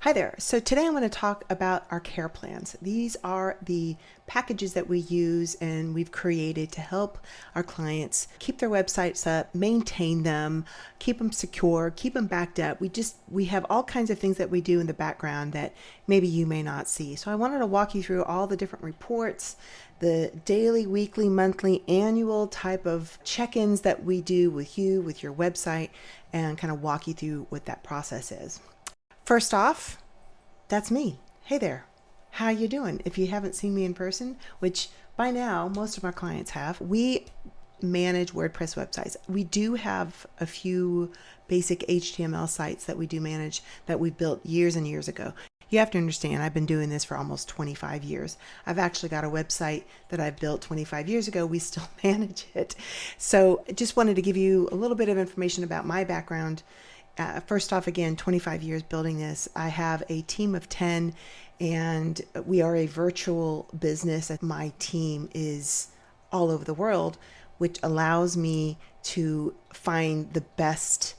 Hi there. So today I'm going to talk about our care plans. These are the packages that we use and we've created to help our clients keep their websites up, maintain them, keep them secure, keep them backed up. We have all kinds of things that we do in the background that maybe you may not see. So I wanted to walk you through all the different reports, the daily, weekly, monthly, annual type of check-ins that we do with you, with your website, and kind of walk you through what that process is. First off, that's me. Hey there. How you doing? If you haven't seen me in person, which by now most of our clients have, we manage WordPress websites. We do have a few basic HTML sites that we do manage that we built years and years ago. You have to understand, I've been doing this for almost 25 years. I've actually got a website that I've built 25 years ago. We still manage it. So I just wanted to give you a little bit of information about my background. First off, again, 25 years building this. I have a team of 10 and we are a virtual business. My team is all over the world, which allows me to find the best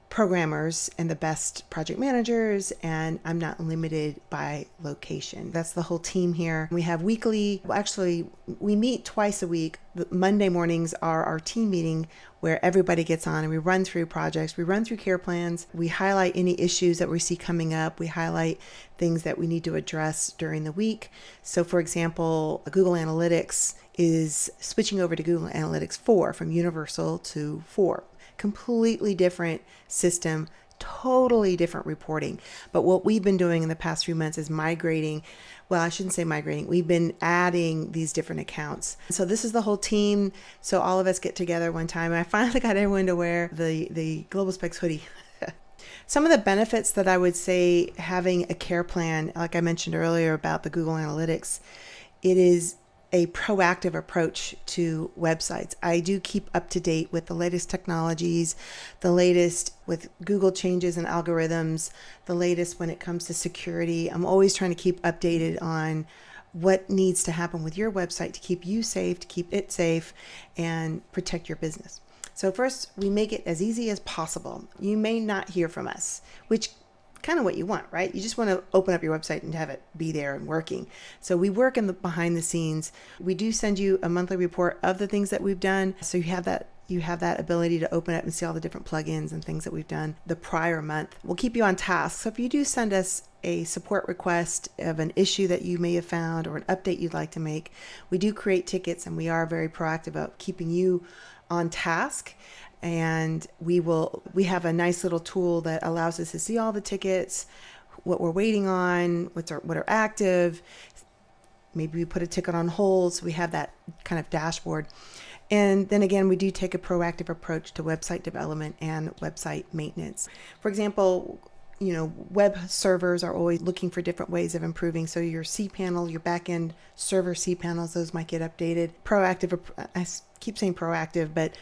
programmers and the best project managers, and I'm not limited by location. That's the whole team here. We have weekly, we meet twice a week. Monday mornings are our team meeting where everybody gets on and we run through projects, we run through care plans, we highlight any issues that we see coming up, we highlight things that we need to address during the week. So for example, Google Analytics is switching over to Google Analytics 4 from Universal to 4. Completely different system, totally different reporting. But what we've been doing in the past few months is migrating. Well, I shouldn't say migrating. We've been adding these different accounts. So this is the whole team. So all of us get together one time. I finally got everyone to wear the Global Specs hoodie. Some of the benefits that I would say having a care plan, like I mentioned earlier about the Google Analytics, it is a proactive approach to websites. I do keep up to date with the latest technologies, the latest with Google changes and algorithms, the latest when it comes to security. I'm always trying to keep updated on what needs to happen with your website to keep you safe, to keep it safe, and protect your business. So first, we make it as easy as possible. You may not hear from us, which kind of what you want, right? You just want to open up your website and have it be there and working. So we work in the behind the scenes. We do send you a monthly report of the things that we've done. So you have that ability to open up and see all the different plugins and things that we've done the prior month. We'll keep you on task. So if you do send us a support request of an issue that you may have found or an update you'd like to make, we do create tickets and we are very proactive about keeping you on task. And we have a nice little tool that allows us to see all the tickets, what we're waiting on, what are active. Maybe we put a ticket on hold, so we have that kind of dashboard. And then again, we do take a proactive approach to website development and website maintenance. For example, web servers are always looking for different ways of improving. So your cPanel, your backend server cPanels, those might get updated. Proactive, I keep saying proactive, but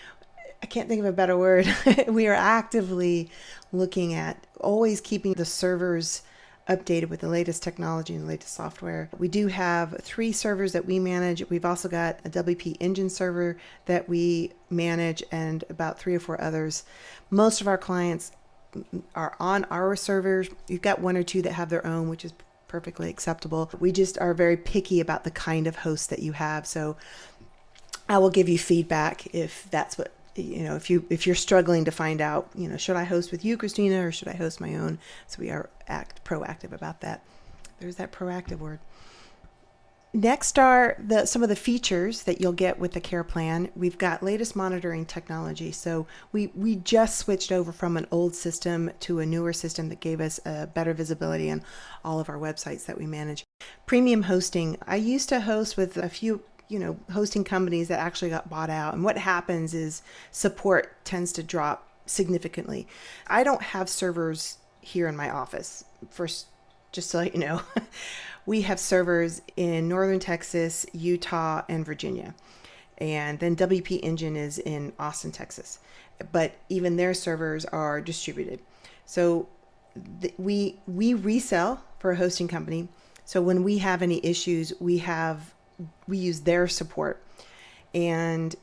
I can't think of a better word. We are actively looking at always keeping the servers updated with the latest technology and the latest software. We do have 3 servers that we manage. We've also got a WP Engine server that we manage and about 3 or 4 others. Most of our clients are on our servers. You've got 1 or 2 that have their own, which is perfectly acceptable. We just are very picky about the kind of host that you have. So I will give you feedback if that's what, if you're struggling to find out, should I host with you, Christina, or should I host my own? So we are proactive about that. There's that proactive word. Next are some of the features that you'll get with the care plan. We've got latest monitoring technology. So we just switched over from an old system to a newer system that gave us a better visibility on all of our websites that we manage. Premium hosting. I used to host with a few hosting companies that actually got bought out. And what happens is support tends to drop significantly. I don't have servers here in my office. First, just so you know, we have servers in Northern Texas, Utah, and Virginia. And then WP Engine is in Austin, Texas. But even their servers are distributed. So we resell for a hosting company. So when we have any issues, we use their support. And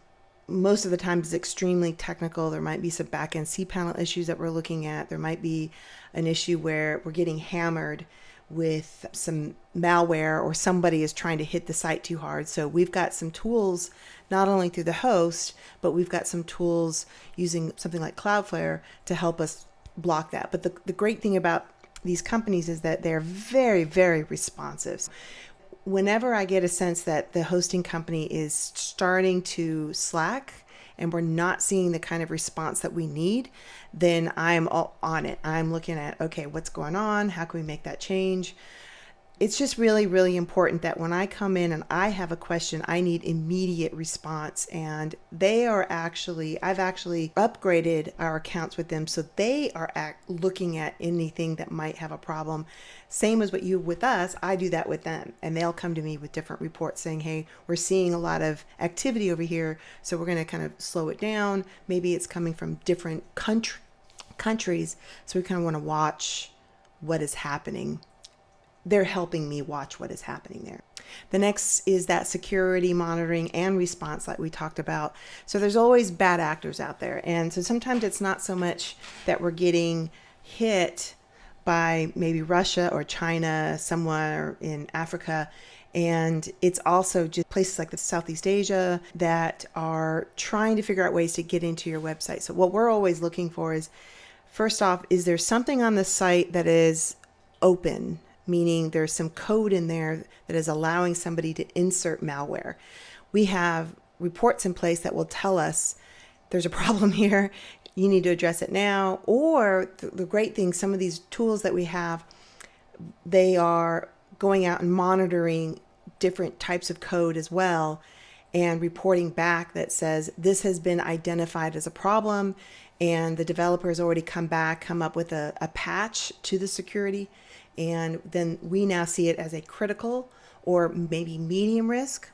most of the time it's extremely technical. There might be some back-end cPanel issues that we're looking at. There might be an issue where we're getting hammered with some malware, or somebody is trying to hit the site too hard. So we've got some tools, not only through the host, but we've got some tools using something like Cloudflare to help us block that. But the great thing about these companies is that they're very, very responsive. Whenever I get a sense that the hosting company is starting to slack and we're not seeing the kind of response that we need, then I'm all on it. I'm looking at, okay, what's going on? How can we make that change? It's just really, really important that when I come in and I have a question, I need immediate response. And I've actually upgraded our accounts with them, so they are looking at anything that might have a problem. Same as what you with us, I do that with them. And they'll come to me with different reports saying, hey, we're seeing a lot of activity over here, so we're going to kind of slow it down. Maybe it's coming from different countries, so we kind of want to watch what is happening. They're helping me watch what is happening there. The next is that security monitoring and response like we talked about. So there's always bad actors out there. And so sometimes it's not so much that we're getting hit by maybe Russia or China, somewhere in Africa. And it's also just places like the Southeast Asia that are trying to figure out ways to get into your website. So what we're always looking for is, first off, is there something on the site that is open? Meaning there's some code in there that is allowing somebody to insert malware. We have reports in place that will tell us there's a problem here, you need to address it now. Or the great thing, some of these tools that we have, they are going out and monitoring different types of code as well and reporting back that says this has been identified as a problem, and the developer has already come up with a patch to the security. And then we now see it as a critical or maybe medium risk.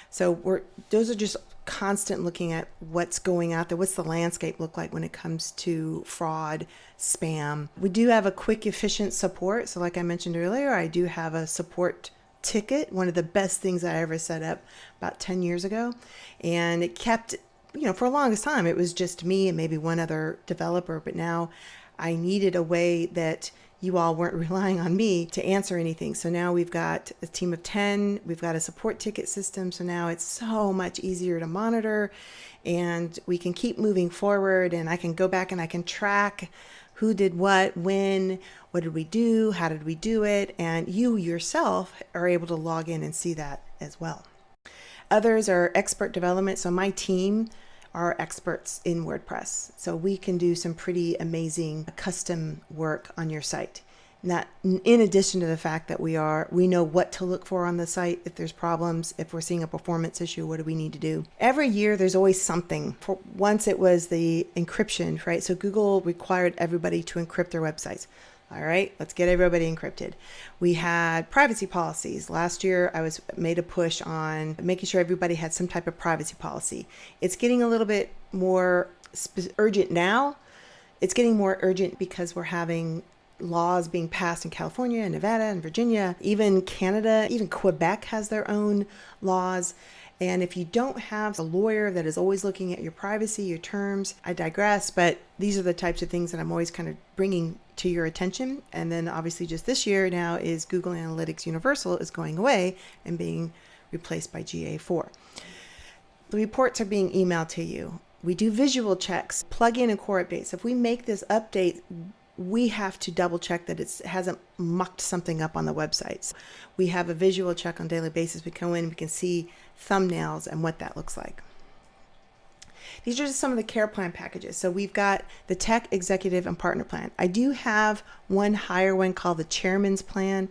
So those are just constant looking at what's going out there. What's the landscape look like when it comes to fraud, spam? We do have a quick, efficient support. So like I mentioned earlier, I do have a support ticket, one of the best things I ever set up about 10 years ago. And it kept, for the longest time, it was just me and maybe one other developer. But now I needed a way that you all weren't relying on me to answer anything. So now we've got a team of 10, we've got a support ticket system. So now it's so much easier to monitor, and we can keep moving forward, and I can go back and I can track who did what, when, what did we do, how did we do it, and you yourself are able to log in and see that as well. Others are expert development. So my team are experts in WordPress. So we can do some pretty amazing custom work on your site. That, in addition to the fact that we know what to look for on the site. If there's problems, if we're seeing a performance issue, what do we need to do? Every year there's always something. For once it was the encryption, right? So Google required everybody to encrypt their websites. All right, let's get everybody encrypted. We had privacy policies. Last year, I made a push on making sure everybody had some type of privacy policy. It's getting a little bit more urgent now. It's getting more urgent because we're having laws being passed in California and Nevada and Virginia, even Canada, even Quebec has their own laws. And if you don't have a lawyer that is always looking at your privacy, your terms, I digress, but these are the types of things that I'm always kind of bringing to your attention. And then obviously just this year now is Google Analytics Universal is going away and being replaced by GA4. The reports are being emailed to you. We do visual checks, plug-in and core updates. If we make this update, we have to double check that it hasn't mucked something up on the websites. We have a visual check on a daily basis. We go in, we can see thumbnails and what that looks like. These are just some of the care plan packages. So we've got the tech, executive, and partner plan. I do have one higher one called the chairman's plan,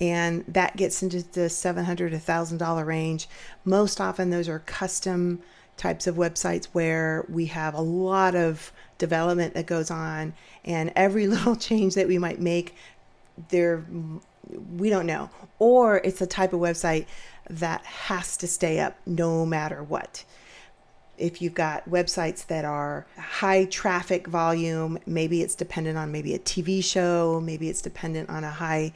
and that gets into the $700 to $1,000 range. Most often those are custom types of websites where we have a lot of development that goes on, and every little change that we might make there, we don't know. Or it's a type of website that has to stay up no matter what. If you've got websites that are high traffic volume, maybe it's dependent on maybe a TV show, maybe it's dependent on a high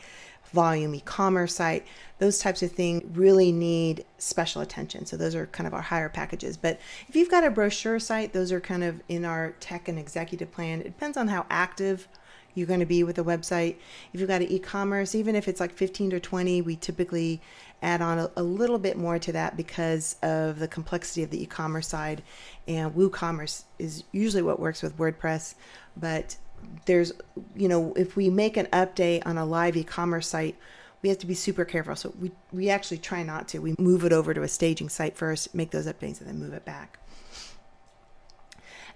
volume e-commerce site. Those types of things really need special attention. So those are kind of our higher packages. But if you've got a brochure site, those are kind of in our tech and executive plan. It depends on how active you're going to be with the website. If you've got an e-commerce, even if it's like 15 to 20, we typically add on a little bit more to that because of the complexity of the e-commerce side. And WooCommerce is usually what works with WordPress. But there's, if we make an update on a live e-commerce site, we have to be super careful. So we actually try not to. We move it over to a staging site first, make those updates, and then move it back.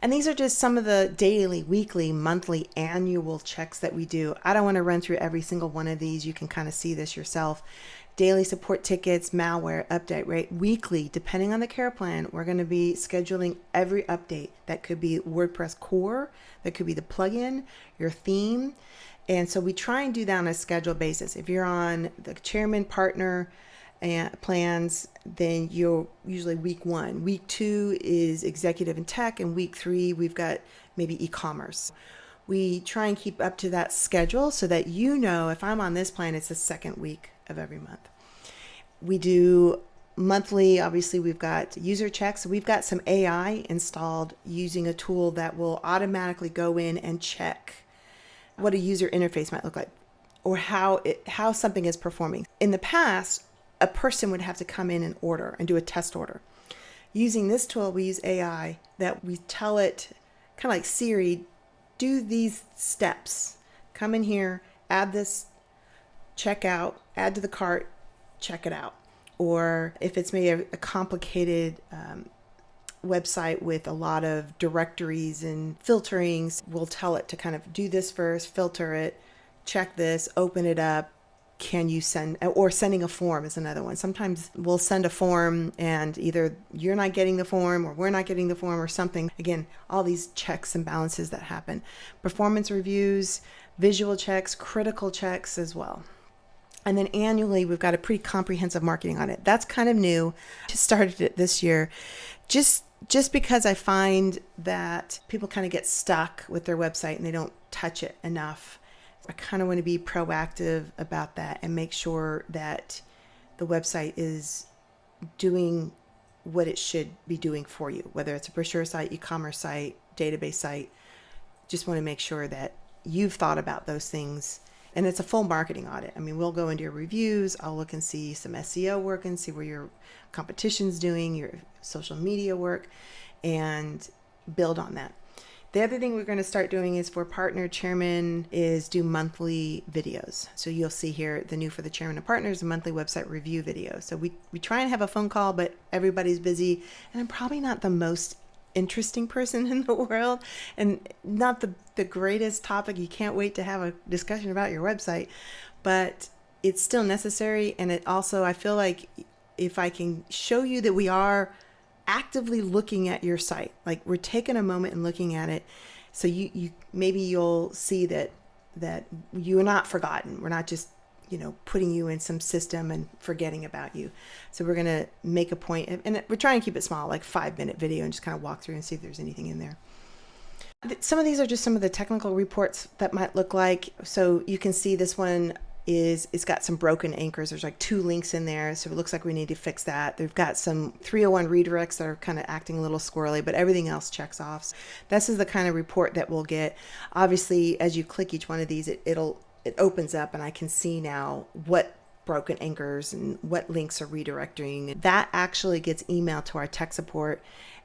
And these are just some of the daily, weekly, monthly, annual checks that we do. I don't want to run through every single one of these. You can kind of see this yourself. Daily support tickets, malware, update rate. Weekly, depending on the care plan, we're going to be scheduling every update. That could be WordPress core, that could be the plugin, your theme. And so we try and do that on a scheduled basis. If you're on the chairman partner and plans, then you're usually week 1. Week 2 is executive and tech, and week 3 we've got maybe e-commerce. We try and keep up to that schedule so that if I'm on this plan, it's the second week of every month. We do monthly, obviously we've got user checks. We've got some AI installed using a tool that will automatically go in and check what a user interface might look like or how something is performing. In the past, a person would have to come in and order and do a test order. Using this tool, we use AI that we tell it, kind of like Siri, do these steps. Come in here, add this, check out, add to the cart, check it out. Or if it's maybe a complicated website with a lot of directories and filterings, we'll tell it to kind of do this first, filter it, check this, open it up. Can you sending a form is another one. Sometimes we'll send a form and either you're not getting the form or we're not getting the form or something. Again, all these checks and balances that happen. Performance reviews, visual checks, critical checks as well. And then annually, we've got a pretty comprehensive marketing audit. That's kind of new. Just started it this year. Just because I find that people kind of get stuck with their website and they don't touch it enough. I kind of want to be proactive about that and make sure that the website is doing what it should be doing for you, whether it's a brochure site, e-commerce site, database site. Just want to make sure that you've thought about those things. And it's a full marketing audit. I mean, we'll go into your reviews. I'll look and see some SEO work and see where your competition's doing, your social media work, and build on that. The other thing we're going to start doing is for partner chairman is do monthly videos. So you'll see here the new for the chairman and partners, a monthly website review video. So we try and have a phone call, but everybody's busy. And I'm probably not the most interesting person in the world and not the greatest topic. You can't wait to have a discussion about your website, but it's still necessary. And it also, I feel like if I can show you that we are actively looking at your site, like we're taking a moment and looking at it, so you maybe you'll see that you are not forgotten. We're not just putting you in some system and forgetting about you. So we're going to make a point, and we're trying to keep it small, like 5-minute video, and just kind of walk through and see if there's anything in there. Some of these are just some of the technical reports that might look like. So you can see this one it's got some broken anchors. There's like 2 links in there. So it looks like we need to fix that. They've got some 301 redirects that are kind of acting a little squirrely, but everything else checks off. This is the kind of report that we'll get. Obviously, as you click each one of these, it opens up and I can see now what broken anchors and what links are redirecting. That actually gets emailed to our tech support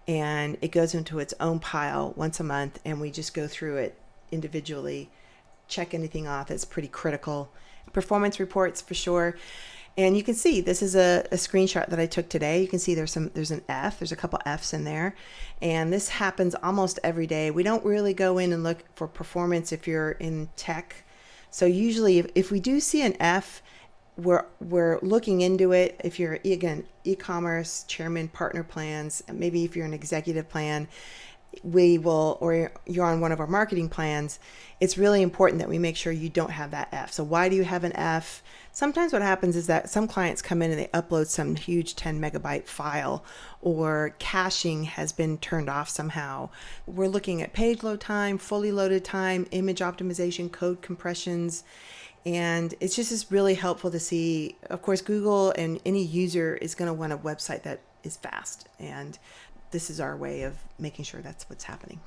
and it goes into its own pile once a month, and we just go through it individually, check anything off that's pretty critical. Performance reports for sure. And you can see this is a screenshot that I took today. You can see there's an F, there's a couple F's in there. And this happens almost every day. We don't really go in and look for performance if you're in tech. So usually if we do see an F, we're looking into it. If you're, again, e-commerce, chairman, partner plans, maybe if you're an executive plan, we will, or you're on one of our marketing plans, it's really important that we make sure you don't have that F. So why do you have an F? Sometimes what happens is that some clients come in and they upload some huge 10 megabyte file, or caching has been turned off somehow. We're looking at page load time, fully loaded time, image optimization, code compressions, And it's just really helpful to see. Of course, Google and any user is going to want a website that is fast. And this is our way of making sure that's what's happening.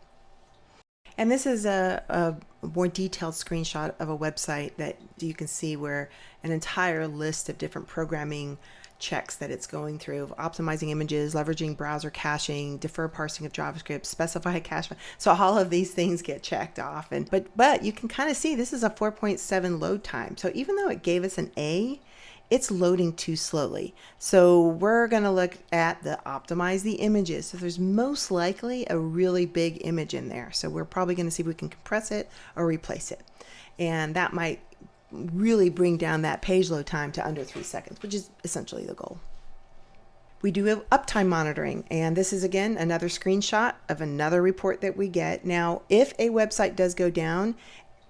And this is a more detailed screenshot of a website that you can see where an entire list of different programming checks that it's going through: optimizing images, leveraging browser caching, defer parsing of JavaScript, specify cache. So all of these things get checked off. And but you can kind of see this is a 4.7 load time. So even though it gave us an A, it's loading too slowly. So we're going to look at the optimize the images. So there's most likely a really big image in there. So we're probably going to see if we can compress it or replace it. And that might really bring down that page load time to under 3 seconds, which is essentially the goal. We do have uptime monitoring, and this is again another screenshot of another report that we get. Now, if a website does go down,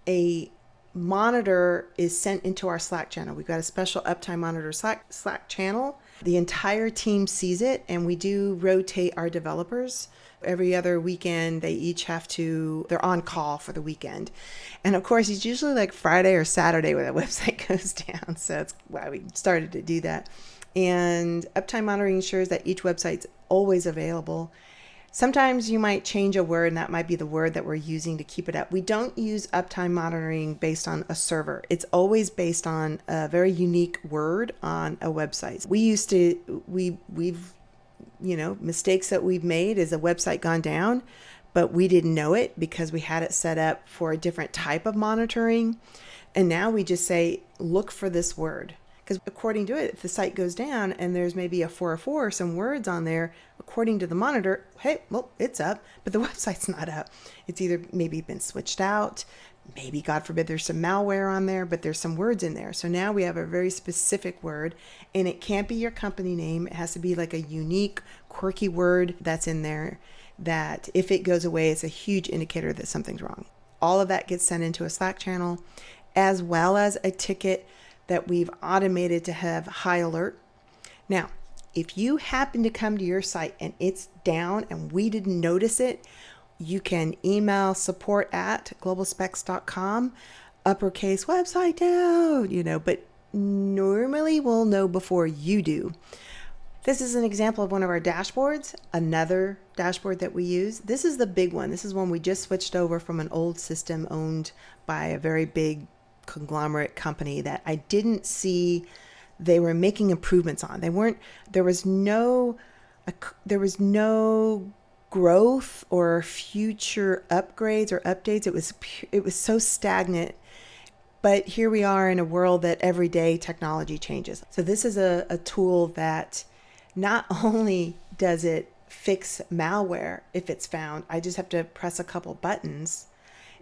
a monitor is sent into our Slack channel. We've got a special Uptime Monitor Slack channel. The entire team sees it, and we do rotate our developers. Every other weekend, they're on call for the weekend. And of course, it's usually like Friday or Saturday when the website goes down. So that's why we started to do that. And Uptime Monitoring ensures that each website's always available. Sometimes you might change a word, and that might be the word that we're using to keep it up. We don't use uptime monitoring based on a server. It's always based on a very unique word on a website. We've mistakes that we've made is a website gone down, but we didn't know it because we had it set up for a different type of monitoring. And now we just say, look for this word. Because according to it, if the site goes down and there's maybe a 404 or some words on there, according to the monitor, hey, well, it's up, but the website's not up. It's either maybe been switched out, maybe, God forbid, there's some malware on there, but there's some words in there. So now we have a very specific word, and it can't be your company name. It has to be like a unique, quirky word that's in there that if it goes away, it's a huge indicator that something's wrong. All of that gets sent into a Slack channel, as well as a ticket that we've automated to have high alert. Now, if you happen to come to your site and it's down and we didn't notice it, you can email support@globalspecs.com, uppercase website down, but normally we'll know before you do. This is an example of one of our dashboards, another dashboard that we use. This is the big one. This is one we just switched over from an old system owned by a very big conglomerate company that I didn't see they were making improvements on. There was no growth or future upgrades or updates. It was so stagnant. But here we are in a world that every day technology changes. So this is a tool that not only does it fix malware if it's found, I just have to press a couple buttons.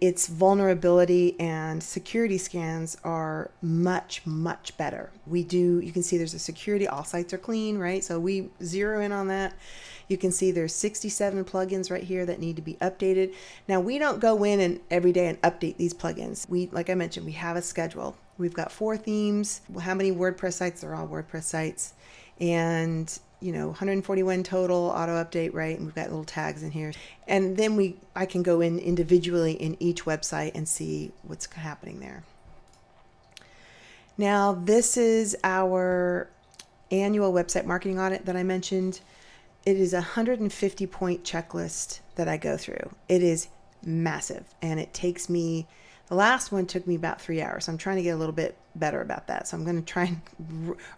Its vulnerability and security scans are much, much better. You can see there's a security, all sites are clean, right? So we zero in on that. You can see there's 67 plugins right here that need to be updated. Now, we don't go in and every day and update these plugins. Like I mentioned, we have a schedule. We've got 4 themes. How many WordPress sites? They're all WordPress sites. And 141 total auto update, right? And we've got little tags in here. And then I can go in individually in each website and see what's happening there. Now, this is our annual website marketing audit that I mentioned. It is a 150-point checklist that I go through. It is massive, and the last one took me about 3 hours. So I'm trying to get a little bit better about that. So I'm going to try and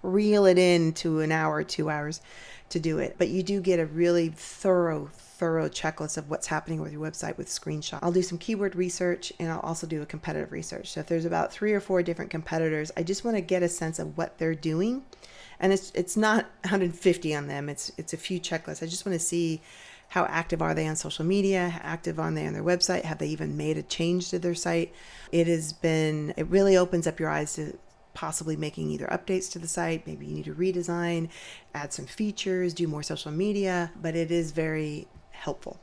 reel it in to an hour or 2 hours to do it. But you do get a really thorough checklist of what's happening with your website with screenshots. I'll do some keyword research, and I'll also do a competitive research. So if there's about 3 or 4 different competitors, I just want to get a sense of what they're doing. And it's not 150 on them. It's a few checklists. I just want to see how active are they on social media? How active are they on their website? Have they even made a change to their site? It really opens up your eyes to possibly making either updates to the site. Maybe you need to redesign, add some features, do more social media, but it is very helpful.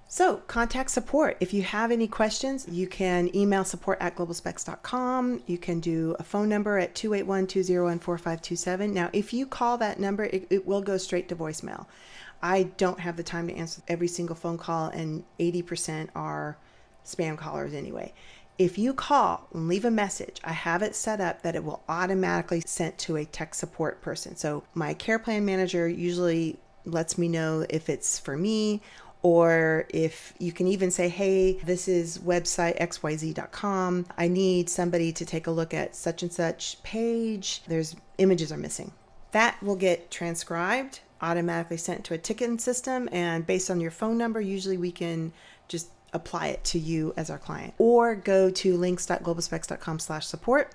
So contact support. If you have any questions, you can email support@globalspecs.com. You can do a phone number at 281-201-4527. Now, if you call that number, it will go straight to voicemail. I don't have the time to answer every single phone call, and 80% are spam callers anyway. If you call and leave a message, I have it set up that it will automatically send to a tech support person. So my care plan manager usually lets me know if it's for me, or if you can even say, hey, this is website xyz.com. I need somebody to take a look at such and such page. There's images are missing. That will get transcribed, automatically sent to a ticketing system. And based on your phone number, usually we can just apply it to you as our client. Or go to links.globalspecs.com/support.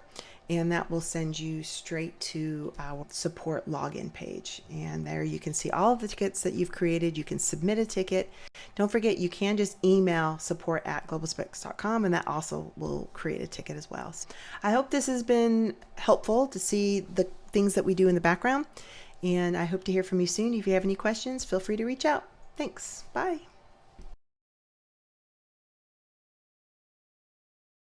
And that will send you straight to our support login page. And there you can see all of the tickets that you've created. You can submit a ticket. Don't forget, you can just email support@globalspecs.com, and that also will create a ticket as well. So I hope this has been helpful to see the things that we do in the background. And I hope to hear from you soon. If you have any questions, feel free to reach out. Thanks. Bye.